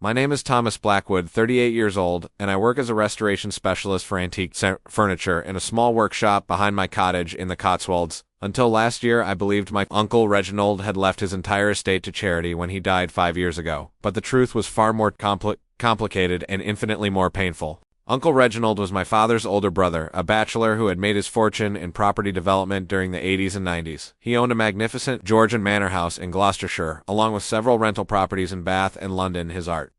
My name is Thomas Blackwood, 38 years old, and I work as a restoration specialist for antique furniture in a small workshop behind my cottage in the Cotswolds. Until last year, I believed my uncle Reginald had left his entire estate to charity when he died 5 years ago, but the truth was far more complicated and infinitely more painful. Uncle Reginald was my father's older brother, a bachelor who had made his fortune in property development during the 80s and 90s. He owned a magnificent Georgian manor house in Gloucestershire, along with several rental properties in Bath and London. His art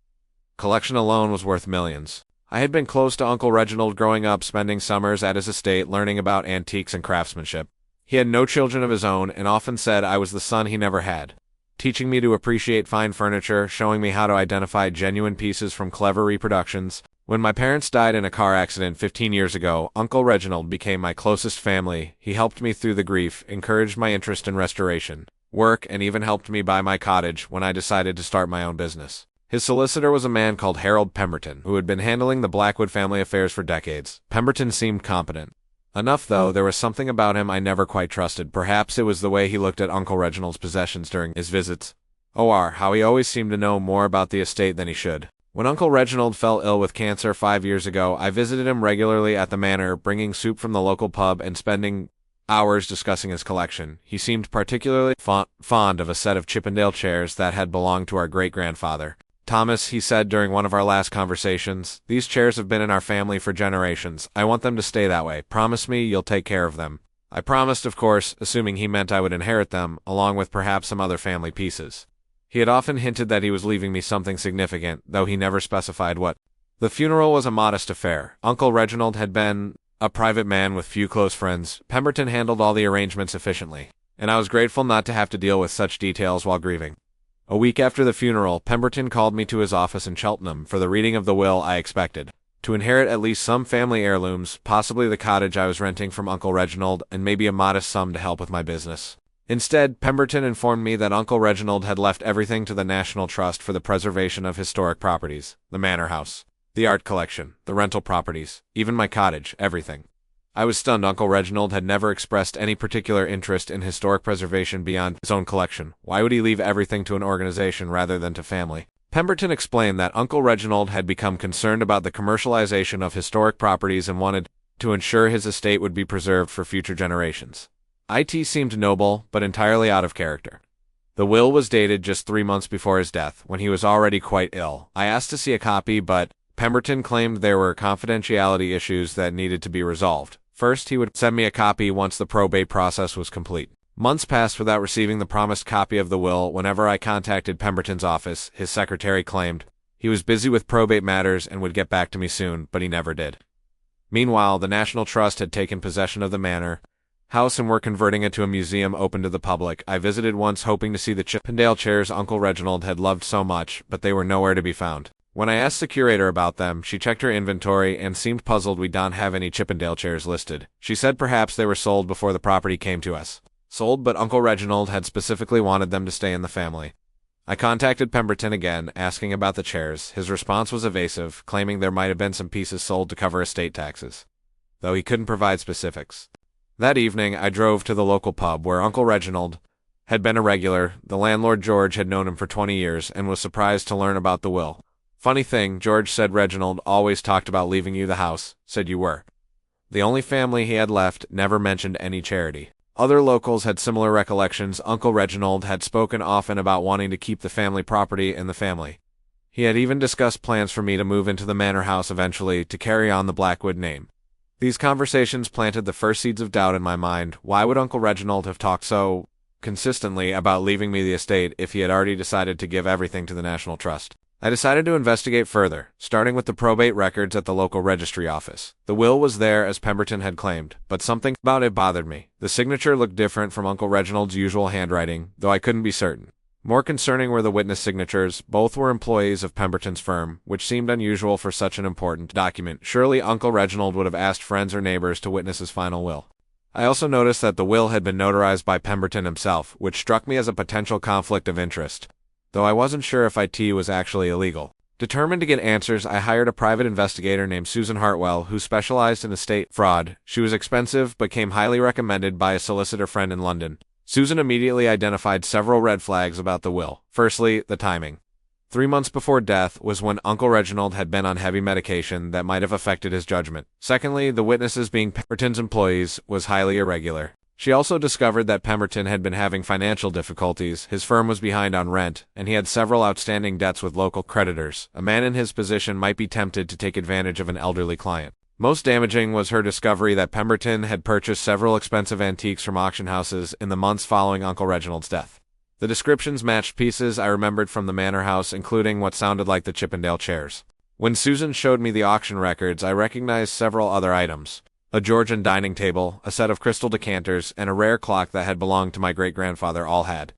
collection alone was worth millions. I had been close to Uncle Reginald growing up, spending summers at his estate learning about antiques and craftsmanship. He had no children of his own and often said I was the son he never had, teaching me to appreciate fine furniture, showing me how to identify genuine pieces from clever reproductions. When my parents died in a car accident 15 years ago, Uncle Reginald became my closest family. He helped me through the grief, encouraged my interest in restoration work, and even helped me buy my cottage when I decided to start my own business. His solicitor was a man called Harold Pemberton, who had been handling the Blackwood family affairs for decades. Pemberton seemed competent enough, though there was something about him I never quite trusted. Perhaps it was the way he looked at Uncle Reginald's possessions during his visits. How he always seemed to know more about the estate than he should. When Uncle Reginald fell ill with cancer 5 years ago, I visited him regularly at the manor, bringing soup from the local pub and spending hours discussing his collection. He seemed particularly fond of a set of Chippendale chairs that had belonged to our great-grandfather. Thomas, he said during one of our last conversations, these chairs have been in our family for generations. I want them to stay that way. Promise me you'll take care of them. I promised, of course, assuming he meant I would inherit them, along with perhaps some other family pieces. He had often hinted that he was leaving me something significant, though he never specified what. The funeral was a modest affair. Uncle Reginald had been a private man with few close friends. Pemberton handled all the arrangements efficiently, and I was grateful not to have to deal with such details while grieving. A week after the funeral, Pemberton called me to his office in Cheltenham for the reading of the will I expected to inherit at least some family heirlooms, possibly the cottage I was renting from Uncle Reginald, and maybe a modest sum to help with my business. Instead, Pemberton informed me that Uncle Reginald had left everything to the National Trust for the preservation of historic properties, the manor house, the art collection, the rental properties, even my cottage, everything. I was stunned. Uncle Reginald had never expressed any particular interest in historic preservation beyond his own collection. Why would he leave everything to an organization rather than to family? Pemberton explained that Uncle Reginald had become concerned about the commercialization of historic properties and wanted to ensure his estate would be preserved for future generations. It seemed noble, but entirely out of character. The will was dated just 3 months before his death, when he was already quite ill. I asked to see a copy, but Pemberton claimed there were confidentiality issues that needed to be resolved. First, he would send me a copy once the probate process was complete. Months passed without receiving the promised copy of the will. Whenever I contacted Pemberton's office, his secretary claimed he was busy with probate matters and would get back to me soon, but he never did. Meanwhile, the National Trust had taken possession of the manor house and were converting it to a museum open to the public. I visited once hoping to see the Chippendale chairs Uncle Reginald had loved so much, but they were nowhere to be found. When I asked the curator about them, she checked her inventory and seemed puzzled we don't have any Chippendale chairs listed. She said perhaps they were sold before the property came to us. Sold, but Uncle Reginald had specifically wanted them to stay in the family. I contacted Pemberton again, asking about the chairs. His response was evasive, claiming there might have been some pieces sold to cover estate taxes, though he couldn't provide specifics. That evening, I drove to the local pub where Uncle Reginald had been a regular. The landlord, George, had known him for 20 years and was surprised to learn about the will. Funny thing, George said Reginald always talked about leaving you the house, said you were the only family he had left, never mentioned any charity. Other locals had similar recollections. Uncle Reginald had spoken often about wanting to keep the family property in the family. He had even discussed plans for me to move into the manor house eventually to carry on the Blackwood name. These conversations planted the first seeds of doubt in my mind. Why would Uncle Reginald have talked so consistently about leaving me the estate if he had already decided to give everything to the National Trust? I decided to investigate further, starting with the probate records at the local registry office. The will was there as Pemberton had claimed, but something about it bothered me. The signature looked different from Uncle Reginald's usual handwriting, though I couldn't be certain. More concerning were the witness signatures. Both were employees of Pemberton's firm, which seemed unusual for such an important document. Surely Uncle Reginald would have asked friends or neighbors to witness his final will. I also noticed that the will had been notarized by Pemberton himself, which struck me as a potential conflict of interest, though I wasn't sure if IT was actually illegal. Determined to get answers, I hired a private investigator named Susan Hartwell, who specialized in estate fraud. She was expensive, but came highly recommended by a solicitor friend in London. Susan immediately identified several red flags about the will. Firstly, the timing. 3 months before death was when Uncle Reginald had been on heavy medication that might have affected his judgment. Secondly, the witnesses being Pemberton's employees was highly irregular. She also discovered that Pemberton had been having financial difficulties, his firm was behind on rent, and he had several outstanding debts with local creditors. A man in his position might be tempted to take advantage of an elderly client. Most damaging was her discovery that Pemberton had purchased several expensive antiques from auction houses in the months following Uncle Reginald's death. The descriptions matched pieces I remembered from the manor house, including what sounded like the Chippendale chairs. When Susan showed me the auction records, I recognized several other items. A Georgian dining table, a set of crystal decanters, and a rare clock that had belonged to my great-grandfather all had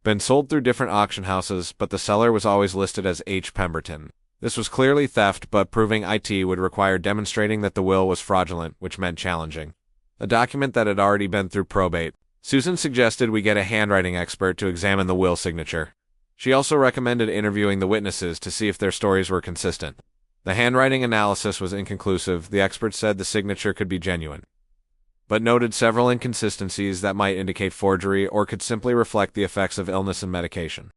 been sold through different auction houses, but the seller was always listed as H. Pemberton. This was clearly theft, but proving it would require demonstrating that the will was fraudulent, which meant challenging a document that had already been through probate. Susan suggested we get a handwriting expert to examine the will signature. She also recommended interviewing the witnesses to see if their stories were consistent. The handwriting analysis was inconclusive. The expert said the signature could be genuine, but noted several inconsistencies that might indicate forgery or could simply reflect the effects of illness and medication.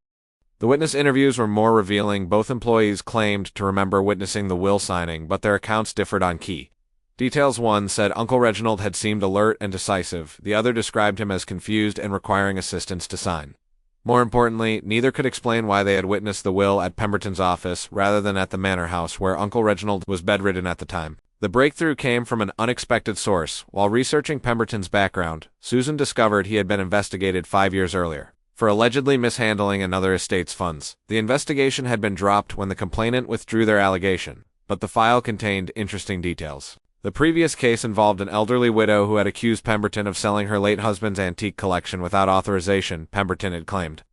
The witness interviews were more revealing. Both employees claimed to remember witnessing the will signing, but their accounts differed on key details. One said Uncle Reginald had seemed alert and decisive. The other described him as confused and requiring assistance to sign. More importantly, neither could explain why they had witnessed the will at Pemberton's office rather than at the manor house where Uncle Reginald was bedridden at the time. The breakthrough came from an unexpected source. While researching Pemberton's background, Susan discovered he had been investigated 5 years earlier for allegedly mishandling another estate's funds. The investigation had been dropped when the complainant withdrew their allegation, but the file contained interesting details. The previous case involved an elderly widow who had accused Pemberton of selling her late husband's antique collection without authorization, Pemberton had claimed.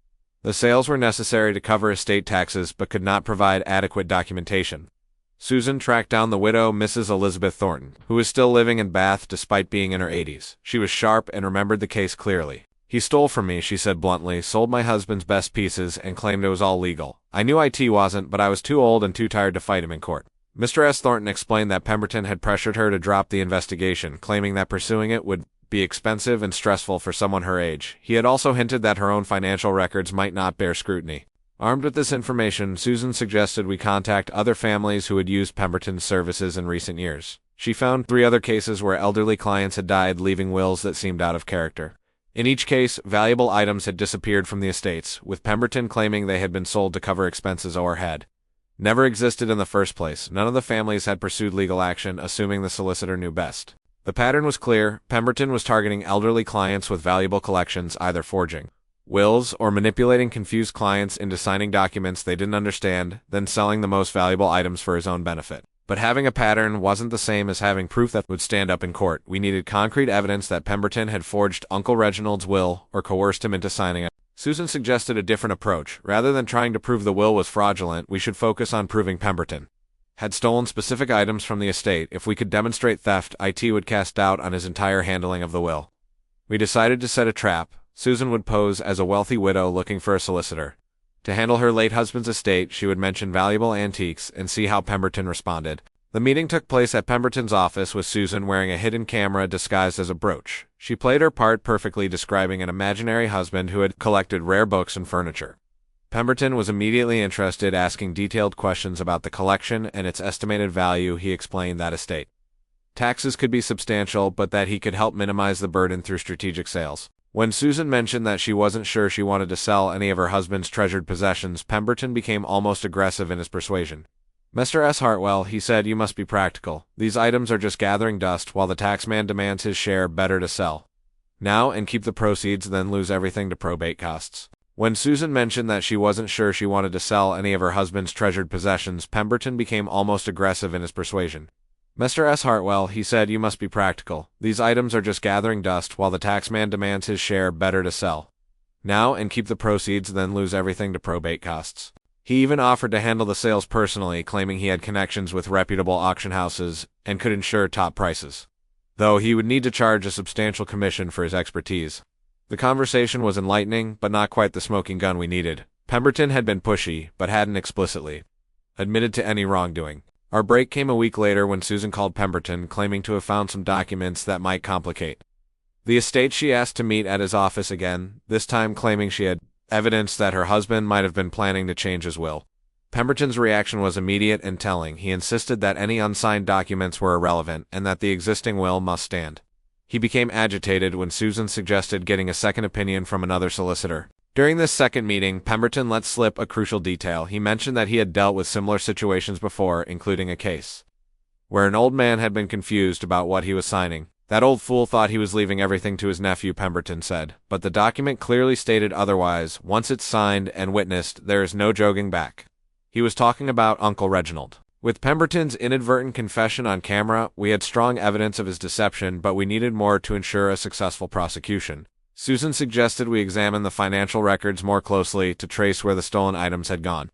The sales were necessary to cover estate taxes but could not provide adequate documentation. Susan tracked down the widow, Mrs. Elizabeth Thornton, who was still living in Bath despite being in her 80s. She was sharp and remembered the case clearly. "He stole from me," she said bluntly, "sold my husband's best pieces and claimed it was all legal. I knew it wasn't, but I was too old and too tired to fight him in court." Mr. S. Thornton explained that Pemberton had pressured her to drop the investigation, claiming that pursuing it would be expensive and stressful for someone her age. He had also hinted that her own financial records might not bear scrutiny. Armed with this information, Susan suggested we contact other families who had used Pemberton's services in recent years. She found 3 other cases where elderly clients had died, leaving wills that seemed out of character. In each case, valuable items had disappeared from the estates, with Pemberton claiming they had been sold to cover expenses or had never existed in the first place. None of the families had pursued legal action, assuming the solicitor knew best. The pattern was clear. Pemberton was targeting elderly clients with valuable collections, either forging wills or manipulating confused clients into signing documents they didn't understand, then selling the most valuable items for his own benefit. But having a pattern wasn't the same as having proof that would stand up in court. We needed concrete evidence that Pemberton had forged Uncle Reginald's will or coerced him into signing it. Susan suggested a different approach. Rather than trying to prove the will was fraudulent, we should focus on proving Pemberton had stolen specific items from the estate. If we could demonstrate theft, it would cast doubt on his entire handling of the will. We decided to set a trap. Susan would pose as a wealthy widow looking for a solicitor to handle her late husband's estate. She would mention valuable antiques and see how Pemberton responded. The meeting took place at Pemberton's office, with Susan wearing a hidden camera disguised as a brooch. She played her part perfectly, describing an imaginary husband who had collected rare books and furniture. Pemberton was immediately interested, asking detailed questions about the collection and its estimated value. He explained that estate taxes could be substantial, but that he could help minimize the burden through strategic sales. When Susan mentioned that she wasn't sure she wanted to sell any of her husband's treasured possessions, Pemberton became almost aggressive in his persuasion. "Mr. S. Hartwell," he said, "you must be practical. These items are just gathering dust while the taxman demands his share. Better to sell now and keep the proceeds than lose everything to probate costs." When Susan mentioned that she wasn't sure she wanted to sell any of her husband's treasured possessions, Pemberton became almost aggressive in his persuasion. "Mr. S. Hartwell," he said, "you must be practical. These items are just gathering dust while the taxman demands his share. Better to sell now and keep the proceeds than lose everything to probate costs." He even offered to handle the sales personally, claiming he had connections with reputable auction houses and could ensure top prices, though he would need to charge a substantial commission for his expertise. The conversation was enlightening, but not quite the smoking gun we needed. Pemberton had been pushy, but hadn't explicitly admitted to any wrongdoing. Our break came a week later when Susan called Pemberton, claiming to have found some documents that might complicate the estate. She asked to meet at his office again, this time claiming she had evidence that her husband might have been planning to change his will. Pemberton's reaction was immediate and telling. He insisted that any unsigned documents were irrelevant and that the existing will must stand. He became agitated when Susan suggested getting a second opinion from another solicitor. During this second meeting, Pemberton let slip a crucial detail. He mentioned that he had dealt with similar situations before, including a case where an old man had been confused about what he was signing. That old fool thought he was leaving everything to his nephew, Pemberton said, but the document clearly stated otherwise. Once it's signed and witnessed, there is no jogging back. He was talking about Uncle Reginald. With Pemberton's inadvertent confession on camera, we had strong evidence of his deception, but we needed more to ensure a successful prosecution. Susan suggested we examine the financial records more closely to trace where the stolen items had gone.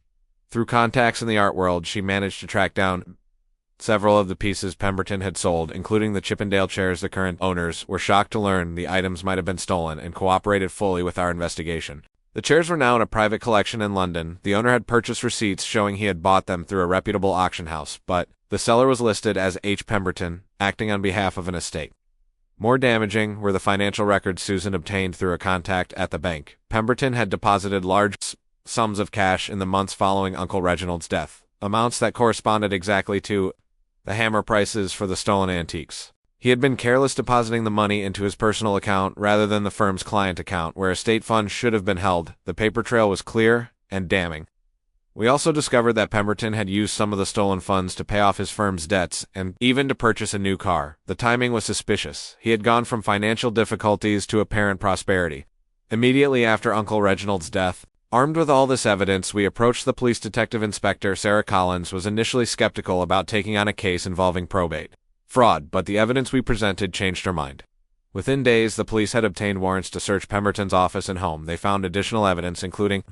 Through contacts in the art world, she managed to track down several of the pieces Pemberton had sold, including the Chippendale chairs. The current owners were shocked to learn the items might have been stolen and cooperated fully with our investigation. The chairs were now in a private collection in London. The owner had purchased receipts showing he had bought them through a reputable auction house, but the seller was listed as H. Pemberton, acting on behalf of an estate. More damaging were the financial records Susan obtained through a contact at the bank. Pemberton had deposited large sums of cash in the months following Uncle Reginald's death, amounts that corresponded exactly to the hammer prices for the stolen antiques. He had been careless depositing the money into his personal account rather than the firm's client account, where estate funds should have been held. The paper trail was clear and damning. We also discovered that Pemberton had used some of the stolen funds to pay off his firm's debts and even to purchase a new car. The timing was suspicious. He had gone from financial difficulties to apparent prosperity immediately after Uncle Reginald's death. Armed with all this evidence, we approached the police detective inspector. Sarah Collins was initially skeptical about taking on a case involving probate fraud, but the evidence we presented changed her mind. Within days, the police had obtained warrants to search Pemberton's office and home. They found additional evidence, including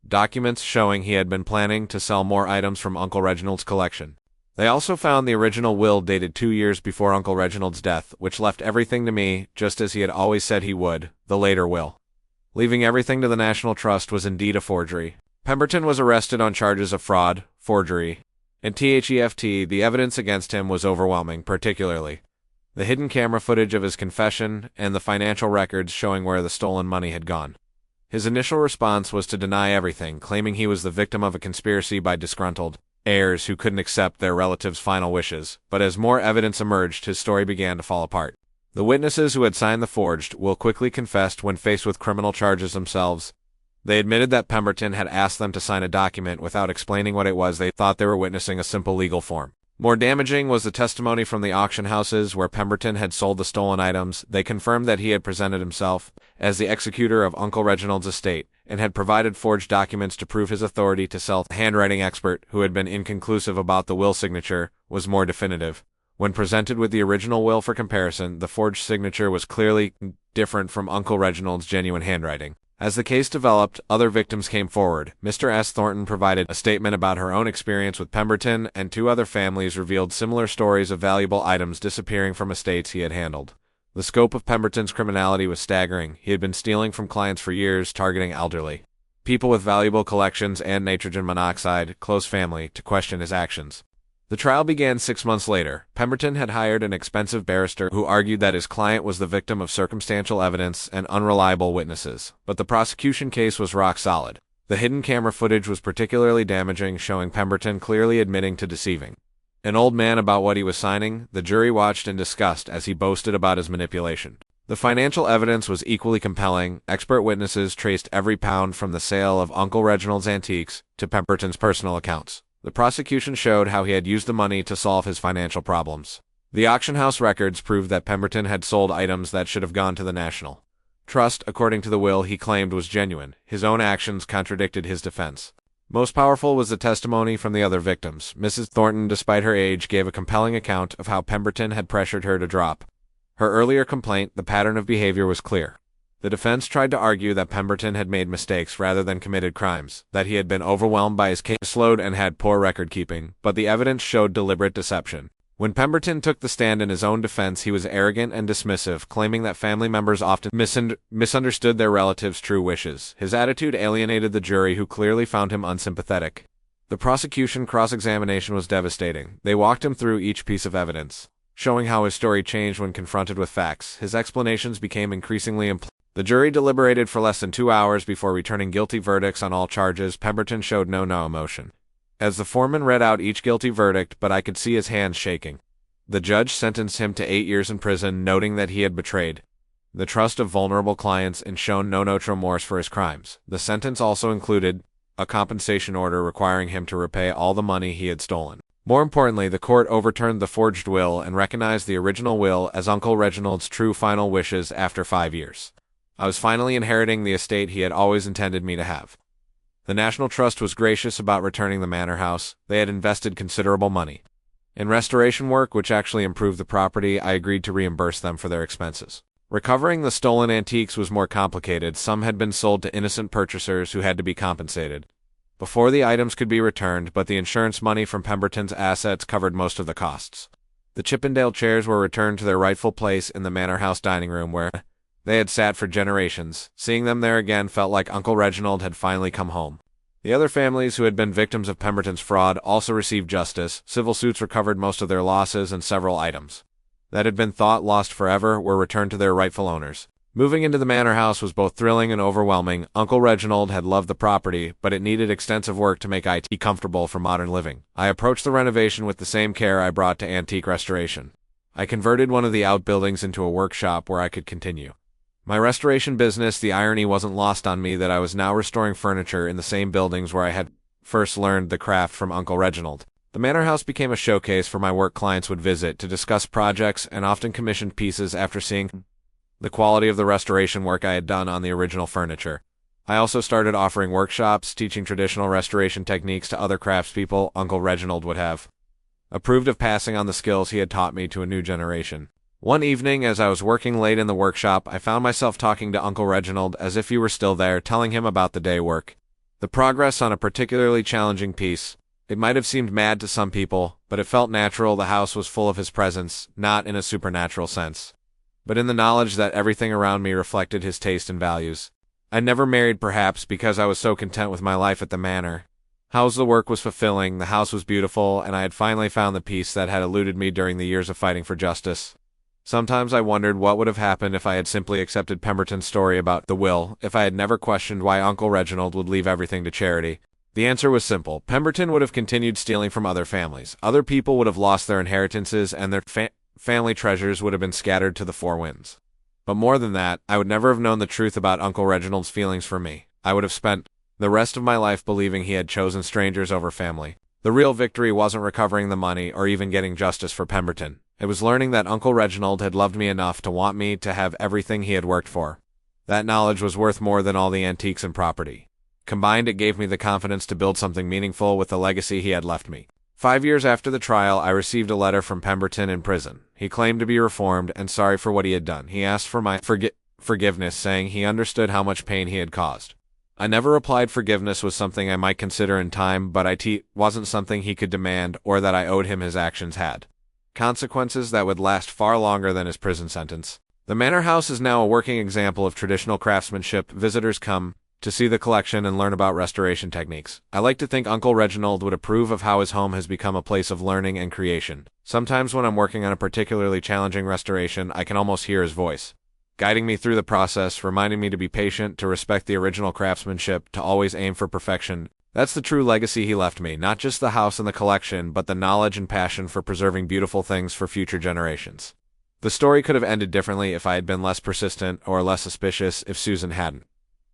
documents showing he had been planning to sell more items from Uncle Reginald's collection. They also found the original will dated 2 years before Uncle Reginald's death, which left everything to me, just as he had always said he would. The later will, leaving everything to the National Trust, was indeed a forgery. Pemberton was arrested on charges of fraud, forgery, and theft. The evidence against him was overwhelming, particularly the hidden camera footage of his confession and the financial records showing where the stolen money had gone. His initial response was to deny everything, claiming he was the victim of a conspiracy by disgruntled heirs who couldn't accept their relatives' final wishes. But as more evidence emerged, his story began to fall apart. The witnesses who had signed the forged will quickly confessed when faced with criminal charges themselves. They admitted that Pemberton had asked them to sign a document without explaining what it was. They thought they were witnessing a simple legal form. More damaging was the testimony from the auction houses where Pemberton had sold the stolen items. They confirmed that he had presented himself as the executor of Uncle Reginald's estate and had provided forged documents to prove his authority to sell. The handwriting expert, who had been inconclusive about the will signature, was more definitive. When presented with the original will for comparison, the forged signature was clearly different from Uncle Reginald's genuine handwriting. As the case developed, other victims came forward. Mr. S. Thornton provided a statement about her own experience with Pemberton, and 2 other families revealed similar stories of valuable items disappearing from estates he had handled. The scope of Pemberton's criminality was staggering. He had been stealing from clients for years, targeting elderly people with valuable collections and nitrogen monoxide, close family, to question his actions. The trial began 6 months later. Pemberton had hired an expensive barrister who argued that his client was the victim of circumstantial evidence and unreliable witnesses. But the prosecution case was rock solid. The hidden camera footage was particularly damaging, showing Pemberton clearly admitting to deceiving an old man about what he was signing. The jury watched in disgust as he boasted about his manipulation. The financial evidence was equally compelling. Expert witnesses traced every pound from the sale of Uncle Reginald's antiques to Pemberton's personal accounts. The prosecution showed how he had used the money to solve his financial problems. The auction house records proved that Pemberton had sold items that should have gone to the National Trust, according to the will he claimed was genuine. His own actions contradicted his defense. Most powerful was the testimony from the other victims. Mrs. Thornton, despite her age, gave a compelling account of how Pemberton had pressured her to drop her earlier complaint. The pattern of behavior was clear. The defense tried to argue that Pemberton had made mistakes rather than committed crimes, that he had been overwhelmed by his caseload and had poor record-keeping, but the evidence showed deliberate deception. When Pemberton took the stand in his own defense, he was arrogant and dismissive, claiming that family members often misunderstood their relatives' true wishes. His attitude alienated the jury, who clearly found him unsympathetic. The prosecution cross-examination was devastating. They walked him through each piece of evidence, showing how his story changed when confronted with facts. His explanations became increasingly The jury deliberated for less than 2 hours before returning guilty verdicts on all charges. Pemberton showed no emotion. as the foreman read out each guilty verdict, but I could see his hands shaking. The judge sentenced him to 8 years in prison, noting that he had betrayed the trust of vulnerable clients and shown no remorse for his crimes. The sentence also included a compensation order requiring him to repay all the money he had stolen. More importantly, the court overturned the forged will and recognized the original will as Uncle Reginald's true final wishes after 5 years. I was finally inheriting the estate he had always intended me to have. The National Trust was gracious about returning the manor house. They had invested considerable money in restoration work, which actually improved the property. I agreed to reimburse them for their expenses. Recovering the stolen antiques was more complicated. Some had been sold to innocent purchasers who had to be compensated before the items could be returned, but the insurance money from Pemberton's assets covered most of the costs. The Chippendale chairs were returned to their rightful place in the manor house dining room where they had sat for generations. Seeing them there again felt like Uncle Reginald had finally come home. The other families who had been victims of Pemberton's fraud also received justice. Civil suits recovered most of their losses, and several items that had been thought lost forever were returned to their rightful owners. Moving into the manor house was both thrilling and overwhelming. Uncle Reginald had loved the property, but it needed extensive work to make it comfortable for modern living. I approached the renovation with the same care I brought to antique restoration. I converted one of the outbuildings into a workshop where I could continue my restoration business. The irony wasn't lost on me that I was now restoring furniture in the same buildings where I had first learned the craft from Uncle Reginald. The manor house became a showcase for my work. Clients would visit to discuss projects and often commissioned pieces after seeing the quality of the restoration work I had done on the original furniture. I also started offering workshops, teaching traditional restoration techniques to other craftspeople. Uncle Reginald would have approved of passing on the skills he had taught me to a new generation. One evening, as I was working late in the workshop, I found myself talking to Uncle Reginald as if he were still there, telling him about the day work, the progress on a particularly challenging piece. It might have seemed mad to some people, but it felt natural. The house was full of his presence, not in a supernatural sense, but in the knowledge that everything around me reflected his taste and values. I never married, perhaps because I was so content with my life at the manor. The work was fulfilling, the house was beautiful, and I had finally found the peace that had eluded me during the years of fighting for justice. Sometimes I wondered what would have happened if I had simply accepted Pemberton's story about the will, if I had never questioned why Uncle Reginald would leave everything to charity. The answer was simple. Pemberton would have continued stealing from other families. Other people would have lost their inheritances, and their family treasures would have been scattered to the four winds. But more than that, I would never have known the truth about Uncle Reginald's feelings for me. I would have spent the rest of my life believing he had chosen strangers over family. The real victory wasn't recovering the money or even getting justice for Pemberton. It was learning that Uncle Reginald had loved me enough to want me to have everything he had worked for. That knowledge was worth more than all the antiques and property. Combined, it gave me the confidence to build something meaningful with the legacy he had left me. 5 years after the trial, I received a letter from Pemberton in prison. He claimed to be reformed and sorry for what he had done. He asked for my forgiveness, saying he understood how much pain he had caused. I never replied. Forgiveness was something I might consider in time, but it wasn't something he could demand or that I owed him. His actions had consequences that would last far longer than his prison sentence. The manor house is now a working example of traditional craftsmanship. Visitors come to see the collection and learn about restoration techniques. I like to think Uncle Reginald would approve of how his home has become a place of learning and creation. Sometimes when I'm working on a particularly challenging restoration, I can almost hear his voice, guiding me through the process, reminding me to be patient, to respect the original craftsmanship, to always aim for perfection. That's the true legacy he left me, not just the house and the collection, but the knowledge and passion for preserving beautiful things for future generations. The story could have ended differently if I had been less persistent or less suspicious, if Susan hadn't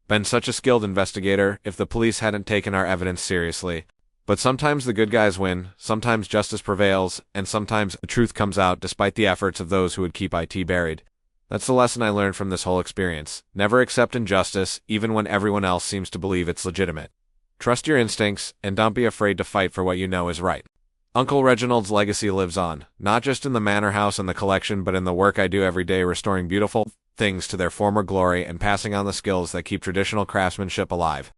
been such a skilled investigator, if the police hadn't taken our evidence seriously. But sometimes the good guys win, sometimes justice prevails, and sometimes the truth comes out despite the efforts of those who would keep it buried. That's the lesson I learned from this whole experience. Never accept injustice, even when everyone else seems to believe it's legitimate. Trust your instincts, and don't be afraid to fight for what you know is right. Uncle Reginald's legacy lives on, not just in the manor house and the collection, but in the work I do every day, restoring beautiful things to their former glory and passing on the skills that keep traditional craftsmanship alive.